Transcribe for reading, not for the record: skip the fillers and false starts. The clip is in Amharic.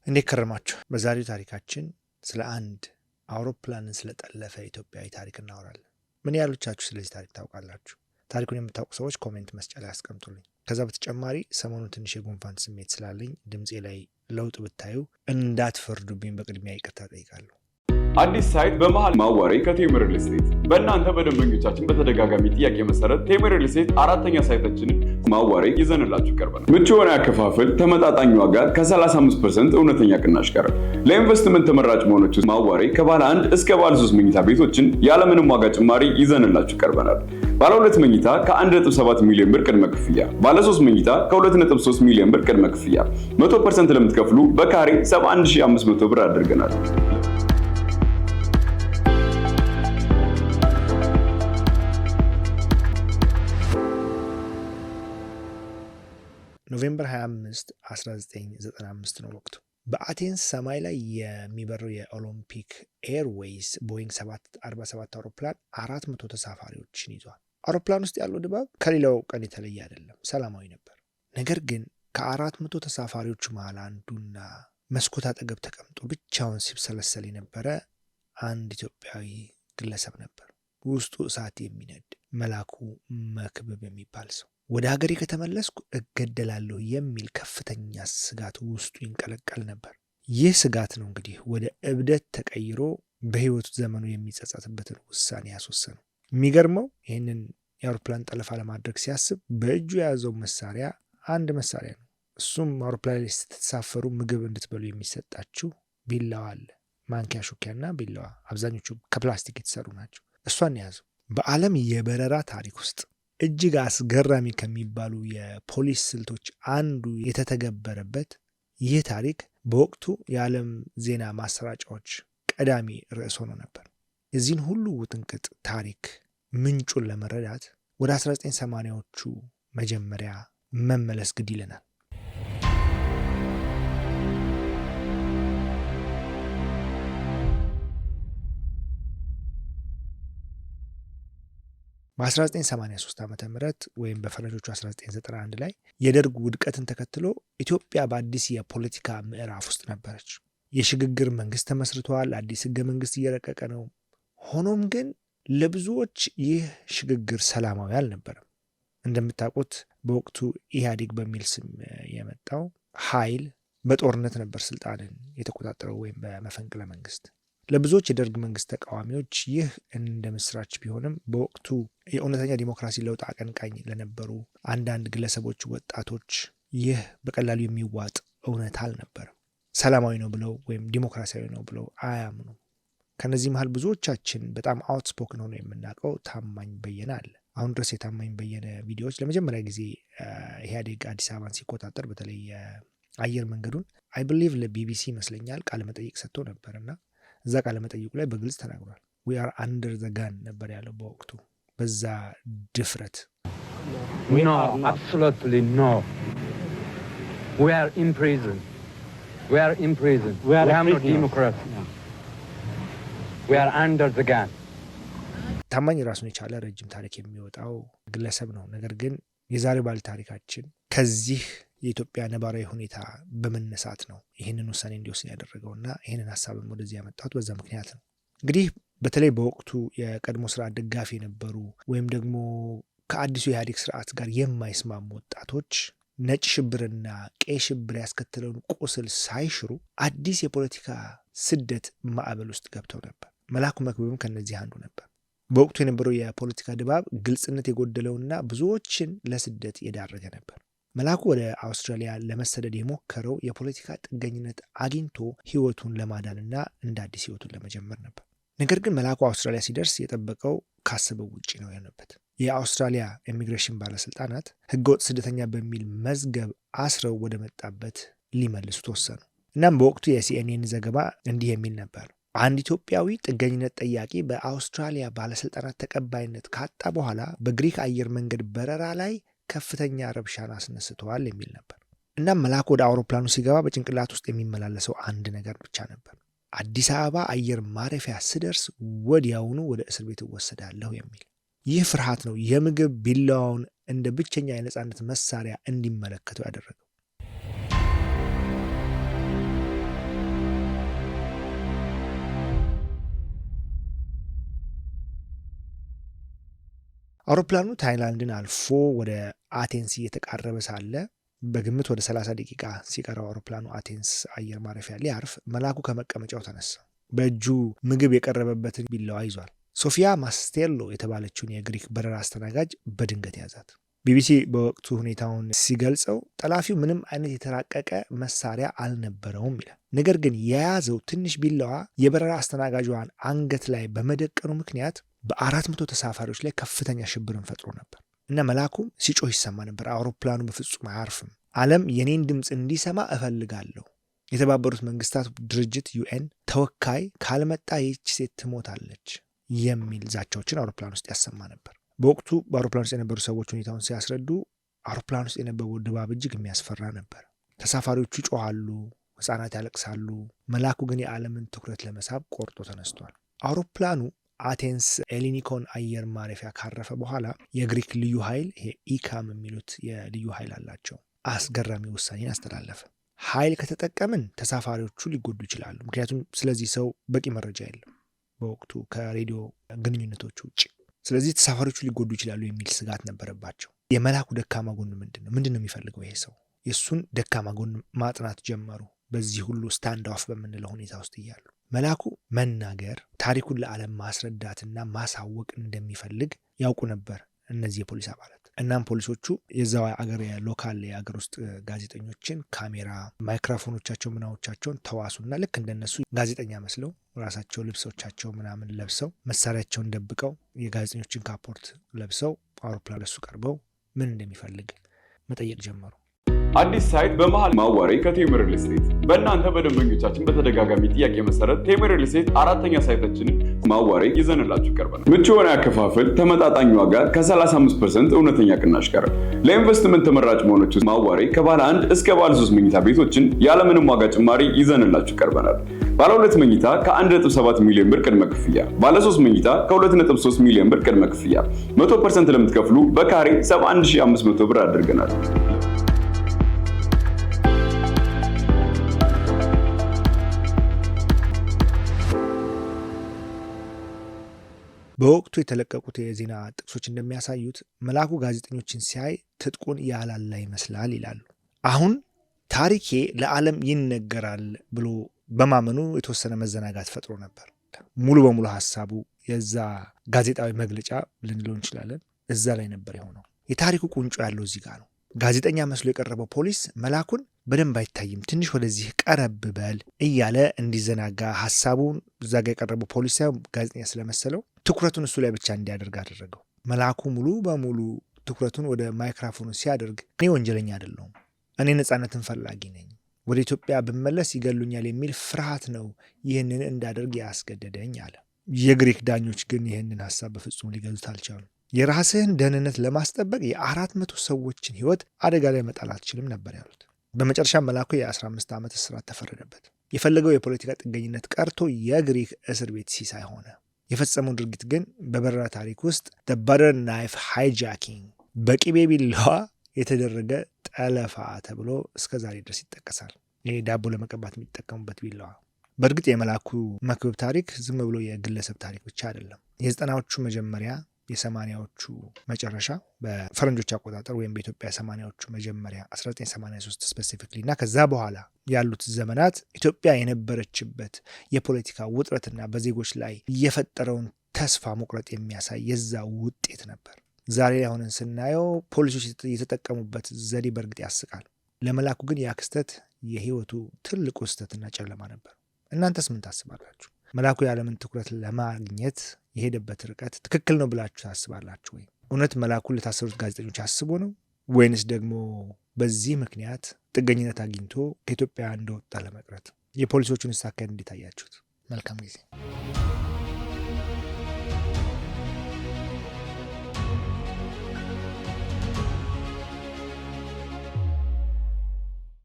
እንዴት ከረማችሁ? በዛሬው ታሪካችን ስለ አንድ አውሮፕላንን ስለጠለፈ ኢትዮጵያዊ ታሪክ እናወራለን። ምን ያህሎቻችሁ ስለዚህ ታሪክ ታውቃላችሁ? ታሪኩን የምታውቁ ሰዎች ኮሜንት መስጫ ላይ አስቀምጡልኝ። ከዛ በተጨማሪ ሰሞኑን ትንሽ የጉንፋን ስሜት ስላለኝ ድምፄ ላይ ለውጥ ብታዩ እንዳትፈርዱብኝ በቅድሚያ ይቅርታ ጠይቃለሁ። አዲስ ሳይት በመሃል ማዋሬ ከቴምር ሪል ስቴት። በእናንተ በደንበኞቻችን በተደጋጋሚ ጥያቄ መሰረት ቴምር ሪል ስቴት አራተኛ ሳይታችንን ማዋሬ ይዘንላችሁ ቀርበናል። ምቹ የሆነ ያከፋፈል፣ ተመጣጣኝ ዋጋ ከ35% እውነተኛ ቅናሽ ጋር ለኢንቨስትመንት ተመራጭ መሆኖች ማዋሬ ከባለ 1 እስከ ባለ 3 መኝታ ቤቶችን ያለምንም ዋጋ ጭማሪ ይዘንላችሁ ቀርበናል። ባለ 2 መኝታ ከ1.7 ሚሊዮን ብር ቅድመ ክፍያ፣ ባለ 3 መኝታ ከ2.3 ሚሊዮን ብር ቅድመ ክፍያ 100% ለምትከፍሉ በካሬ 71500 ብር አድርገናል። ኖቬምበር 25 1995 ነው ወቅቱ። በአቴንስ ሰማይ ላይ የሚበረው የኦሎምፒክ ኤርዌይስ ቦይንግ 747 አውሮፕላን 400 ተሳፋሪዎችን ይዟል። አውሮፕላን ውስጥ ያለው ድባብ ከሌላው ቀን የተለየ አይደለም፣ ሰላማዊ ነበር። ነገር ግን ከ400 ተሳፋሪዎቹ መሃል አንዱና መስኮት አጠገብ ተቀምጦ ብቻውን ሲብሰለሰል የነበረ አንድ ኢትዮጵያዊ ግለሰብ ነበር። ውስጡ እሳት የሚነድ መላኩ መክብብ የሚባል ሰው። ወደ ሀገሬ ከተመለስኩ እገደላለሁ የሚል ከፍተኛ ስጋት ውስጡ ይንቀለቀል ነበር። ይህ ስጋት ነው እንግዲህ ወደ እብደት ተቀይሮ በህይወቱ ዘመኑ የሚጸጸትበትን ውሳኔ ያስወሰነው። የሚገርመው ይህንን የአውሮፕላን ጠለፋ ለማድረግ ሲያስብ በእጁ የያዘው መሳሪያ አንድ መሳሪያ ነው። እሱም አውሮፕላን ላይ ስትሳፈሩ ምግብ እንድትበሉ የሚሰጣችሁ ቢላዋ አለ። ማንኪያ፣ ሹኪያና ቢላዋ፣ አብዛኞቹ ከፕላስቲክ የተሰሩ ናቸው። እሷን የያዘው በዓለም የበረራ ታሪክ ውስጥ እጅግ አስገራሚ ከሚባሉ የፖሊስ ስልቶች አንዱ የተተገበረበት ይህ ታሪክ በወቅቱ የዓለም ዜና ማሰራጫዎች ቀዳሚ ርዕስ ሆኖ ነበር። የዚህን ሁሉ ውጥንቅጥ ታሪክ ምንጩን ለመረዳት ወደ 1980ዎቹ መጀመሪያ መመለስ ግድ ይለናል። በ1983 ዓ.ም ወይም በፈረንጆቹ 1991 ላይ የደርግ ውድቀትን ተከትሎ ኢትዮጵያ በአዲስ የፖለቲካ ምዕራፍ ውስጥ ነበረች። የሽግግር መንግስት ተመስርቷል። አዲስ ህገ መንግስት እየረቀቀ ነው። ሆኖም ግን ለብዙዎች ይህ ሽግግር ሰላማዊ አልነበረም። እንደምታውቁት በወቅቱ ኢህአዴግ በሚል ስም የመጣው ኃይል በጦርነት ነበር ስልጣንን የተቆጣጠረው ወይም በመፈንቅለ መንግስት። ለብዙዎች የደርግ መንግስት ተቃዋሚዎች ይህ እንደ ምስራች ቢሆንም በወቅቱ የእውነተኛ ዲሞክራሲ ለውጥ አቀንቃኝ ለነበሩ አንዳንድ ግለሰቦች፣ ወጣቶች ይህ በቀላሉ የሚዋጥ እውነት አልነበረም። ሰላማዊ ነው ብለው ወይም ዲሞክራሲያዊ ነው ብለው አያምኑ። ከነዚህ መሃል ብዙዎቻችን በጣም አውትስፖክን ሆኖ የምናውቀው ታማኝ በየነ አለ። አሁን ድረስ የታማኝ በየነ ቪዲዮዎች ለመጀመሪያ ጊዜ ኢህአዴግ አዲስ አበባን ሲቆጣጠር በተለይ አየር መንገዱን አይ ብሊቭ ለቢቢሲ ይመስለኛል ቃለ መጠይቅ ሰጥቶ ነበርና እዛ ቃለ መጠይቁ ላይ በግልጽ ተናግሯል። we are under the gun ነበር ያለው በወቅቱ በዛ ድፍረት። no, absolutely no. we are in prison. we are not democracy. we are under the gun. ታማኝ ራሱን የቻለ ረጅም ታሪክ የሚወጣው ግለሰብ ነው። ነገር ግን የዛሬው ባለ ታሪካችን ከዚህ የኢትዮጵያ ነባራዊ ሁኔታ በመነሳት ነው ይህንን ውሳኔ እንዲወስን ያደረገውና ይህንን ሀሳብም ወደዚህ ያመጣሁት በዛ ምክንያት ነው። እንግዲህ በተለይ በወቅቱ የቀድሞ ስርዓት ደጋፊ የነበሩ ወይም ደግሞ ከአዲሱ የኢህአዴግ ስርዓት ጋር የማይስማሙ ወጣቶች ነጭ ሽብርና ቀይ ሽብር ያስከተለውን ቁስል ሳይሽሩ አዲስ የፖለቲካ ስደት ማዕበል ውስጥ ገብተው ነበር። መላኩ መክብብም ከነዚህ አንዱ ነበር። በወቅቱ የነበረው የፖለቲካ ድባብ ግልጽነት የጎደለውና ብዙዎችን ለስደት የዳረገ ነበር። መላኩ ወደ አውስትራሊያ ለመሰደድ የሞከረው የፖለቲካ ጥገኝነት አግኝቶ ህይወቱን ለማዳንና እንደ አዲስ ህይወቱን ለመጀመር ነበር። ነገር ግን መላኩ አውስትራሊያ ሲደርስ የጠበቀው ካሰበው ውጪ ነው የሆነበት። የአውስትራሊያ ኢሚግሬሽን ባለስልጣናት ህገወጥ ስደተኛ በሚል መዝገብ አስረው ወደ መጣበት ሊመልሱ ተወሰኑ። እናም በወቅቱ የሲኤንኤን ዘገባ እንዲህ የሚል ነበር። አንድ ኢትዮጵያዊ ጥገኝነት ጠያቂ በአውስትራሊያ ባለስልጣናት ተቀባይነት ካጣ በኋላ በግሪክ አየር መንገድ በረራ ላይ ከፍተኛ ረብሻን አስነስተዋል የሚል ነበር። እናም መላኩ ወደ አውሮፕላኑ ሲገባ በጭንቅላት ውስጥ የሚመላለሰው አንድ ነገር ብቻ ነበር። አዲስ አበባ አየር ማረፊያ ስደርስ ወዲያውኑ ወደ እስር ቤት እወሰዳለሁ የሚል። ይህ ፍርሃት ነው የምግብ ቢላዋውን እንደ ብቸኛ የነጻነት መሳሪያ እንዲመለከተው ያደረገው። አውሮፕላኑ ታይላንድን አልፎ ወደ አቴንስ እየተቃረበ ሳለ በግምት ወደ 30 ደቂቃ ሲቀረው አውሮፕላኑ አቴንስ አየር ማረፊያ ሊያርፍ መልአኩ ከመቀመጫው ተነሳ። በእጁ ምግብ የቀረበበትን ቢላዋ ይዟል። ሶፊያ ማስቴሎ የተባለችውን የግሪክ በረራ አስተናጋጅ በድንገት ያዛት። ቢቢሲ በወቅቱ ሁኔታውን ሲገልጸው ጠላፊው ምንም አይነት የተራቀቀ መሳሪያ አልነበረውም ይላል። ነገር ግን የያዘው ትንሽ ቢላዋ የበረራ አስተናጋጇን አንገት ላይ በመደቀኑ ምክንያት በ400 ተሳፋሪዎች ላይ ከፍተኛ ሽብርን ፈጥሮ ነበር እና መልአኩም ሲጮህ ይሰማ ነበር። አውሮፕላኑ በፍጹም አያርፍም፣ ዓለም የኔን ድምፅ እንዲሰማ እፈልጋለሁ፣ የተባበሩት መንግስታት ድርጅት ዩኤን ተወካይ ካልመጣ ይህች ሴት ትሞታለች የሚል ዛቻዎችን አውሮፕላን ውስጥ ያሰማ ነበር። በወቅቱ በአውሮፕላን ውስጥ የነበሩ ሰዎች ሁኔታውን ሲያስረዱ አውሮፕላን ውስጥ የነበረው ድባብ እጅግ የሚያስፈራ ነበር። ተሳፋሪዎቹ ይጮሃሉ፣ ህጻናት ያለቅሳሉ። መልአኩ ግን የዓለምን ትኩረት ለመሳብ ቆርጦ ተነስቷል። አውሮፕላኑ አቴንስ ኤሊኒኮን አየር ማረፊያ ካረፈ በኋላ የግሪክ ልዩ ኃይል ይሄ ኢካም የሚሉት የልዩ ኃይል አላቸው አስገራሚ ውሳኔን አስተላለፈ። ኃይል ከተጠቀምን ተሳፋሪዎቹ ሊጎዱ ይችላሉ፣ ምክንያቱም ስለዚህ ሰው በቂ መረጃ የለም በወቅቱ ከሬዲዮ ግንኙነቶች ውጭ። ስለዚህ ተሳፋሪዎቹ ሊጎዱ ይችላሉ የሚል ስጋት ነበረባቸው። የመልአኩ ደካማ ጎን ምንድን ነው የሚፈልገው ይሄ ሰው? የእሱን ደካማ ጎን ማጥናት ጀመሩ። በዚህ ሁሉ ስታንድ ኦፍ በምንለው ሁኔታ ውስጥ እያሉ መልአኩ መናገር፣ ታሪኩን ለዓለም ማስረዳትና ማሳወቅ እንደሚፈልግ ያውቁ ነበር እነዚህ የፖሊስ አባላት። እናም ፖሊሶቹ የዛው አገር የሎካል የአገር ውስጥ ጋዜጠኞችን ካሜራ፣ ማይክሮፎኖቻቸው ምናዎቻቸውን ተዋሱና ልክ እንደነሱ ጋዜጠኛ መስለው ራሳቸው ልብሶቻቸው ምናምን ለብሰው መሳሪያቸውን ደብቀው የጋዜጠኞችን ካፖርት ለብሰው አውሮፕላን ለሱ ቀርበው ምን እንደሚፈልግ መጠየቅ ጀመሩ። አዲስ ሳይት በመሃል ማዋሬ ከቴምር ሪል ስቴት። በእናንተ በደንበኞቻችን በተደጋጋሚ ጥያቄ መሰረት ቴምር ሪል ስቴት አራተኛ ሳይታችንን ማዋሬ ይዘንላችሁ ቀርበናል። ምቹ የሆነ ያከፋፈል፣ ተመጣጣኝ ዋጋ ከ35% እውነተኛ ቅናሽ ጋር ለኢንቨስትመንት ተመራጭ መሆኖች ማዋሬ ከባለ 1 እስከ ባለ 3 መኝታ ቤቶችን ያለምንም ዋጋ ጭማሪ ይዘንላችሁ ቀርበናል። ባለ 2 መኝታ ከ1.7 ሚሊዮን ብር ቅድመ ክፍያ፣ ባለ 3 መኝታ ከ2.3 ሚሊዮን ብር ቅድመ ክፍያ 100% ለምትከፍሉ በካሬ 71500 ብር አድርገናል። በወቅቱ የተለቀቁት የዜና ጥቅሶች እንደሚያሳዩት መልአኩ ጋዜጠኞችን ሲያይ ትጥቁን ያላላ ይመስላል ይላሉ። አሁን ታሪኬ ለዓለም ይነገራል ብሎ በማመኑ የተወሰነ መዘናጋት ፈጥሮ ነበር። ሙሉ በሙሉ ሀሳቡ የዛ ጋዜጣዊ መግለጫ ልንለው እንችላለን እዛ ላይ ነበር የሆነው። የታሪኩ ቁንጮ ያለው እዚህ ጋር ነው። ጋዜጠኛ መስሎ የቀረበው ፖሊስ መልአኩን በደንብ አይታይም፣ ትንሽ ወደዚህ ቀረብ በል እያለ እንዲዘናጋ ሀሳቡን እዛ ጋር የቀረበው ፖሊስ ሳይሆን ጋዜጠኛ ስለመሰለው ትኩረቱን እሱ ላይ ብቻ እንዲያደርግ አደረገው። መልአኩ ሙሉ በሙሉ ትኩረቱን ወደ ማይክሮፎኑ ሲያደርግ እኔ ወንጀለኛ አይደለሁም፣ እኔ ነፃነትን ፈላጊ ነኝ፣ ወደ ኢትዮጵያ ብመለስ ይገሉኛል የሚል ፍርሃት ነው ይህንን እንዳደርግ ያስገደደኝ አለ። የግሪክ ዳኞች ግን ይህንን ሀሳብ በፍጹም ሊገዙት አልቻሉም። የራስህን ደህንነት ለማስጠበቅ የ400 ሰዎችን ህይወት አደጋ ላይ መጣል አትችልም ነበር ያሉት። በመጨረሻ መልአኩ የ15 ዓመት እስራት ተፈረደበት። የፈለገው የፖለቲካ ጥገኝነት ቀርቶ የግሪክ እስር ቤት ሲሳይ ሆነ። የፈጸመው ድርጊት ግን በበረራ ታሪክ ውስጥ በተር ናይፍ ሃይጃኪንግ በቅቤ ቢላዋ የተደረገ ጠለፋ ተብሎ እስከ ዛሬ ድረስ ይጠቀሳል። ይሄ ዳቦ ለመቀባት የሚጠቀሙበት ቢላዋ። በእርግጥ የመልአኩ መክብብ ታሪክ ዝም ብሎ የግለሰብ ታሪክ ብቻ አይደለም። የ90ዎቹ መጀመሪያ የ80ዎቹ መጨረሻ በፈረንጆች አቆጣጠር ወይም በኢትዮጵያ 80ዎቹ መጀመሪያ 1983 ስፔሲፊክሊ እና ከዛ በኋላ ያሉት ዘመናት ኢትዮጵያ የነበረችበት የፖለቲካ ውጥረትና በዜጎች ላይ የፈጠረውን ተስፋ መቁረጥ የሚያሳይ የዛ ውጤት ነበር። ዛሬ ላይ ሆነን ስናየው ፖሊሶች የተጠቀሙበት ዘዴ በእርግጥ ያስቃል። ለመልአኩ ግን ያ ክስተት የህይወቱ ትልቁ ስህተትና ጨለማ ነበር። እናንተስ ምን ታስባላችሁ? መልአኩ የዓለምን ትኩረት ለማግኘት የሄደበት ርቀት ትክክል ነው ብላችሁ ታስባላችሁ ወይ? እውነት መልአኩ ለታሰሩት ጋዜጠኞች አስቦ ነው ወይንስ ደግሞ በዚህ ምክንያት ጥገኝነት አግኝቶ ከኢትዮጵያ እንደወጣ ለመቅረት? የፖሊሶቹን አካሄድ እንዴት አያችሁት? መልካም ጊዜ።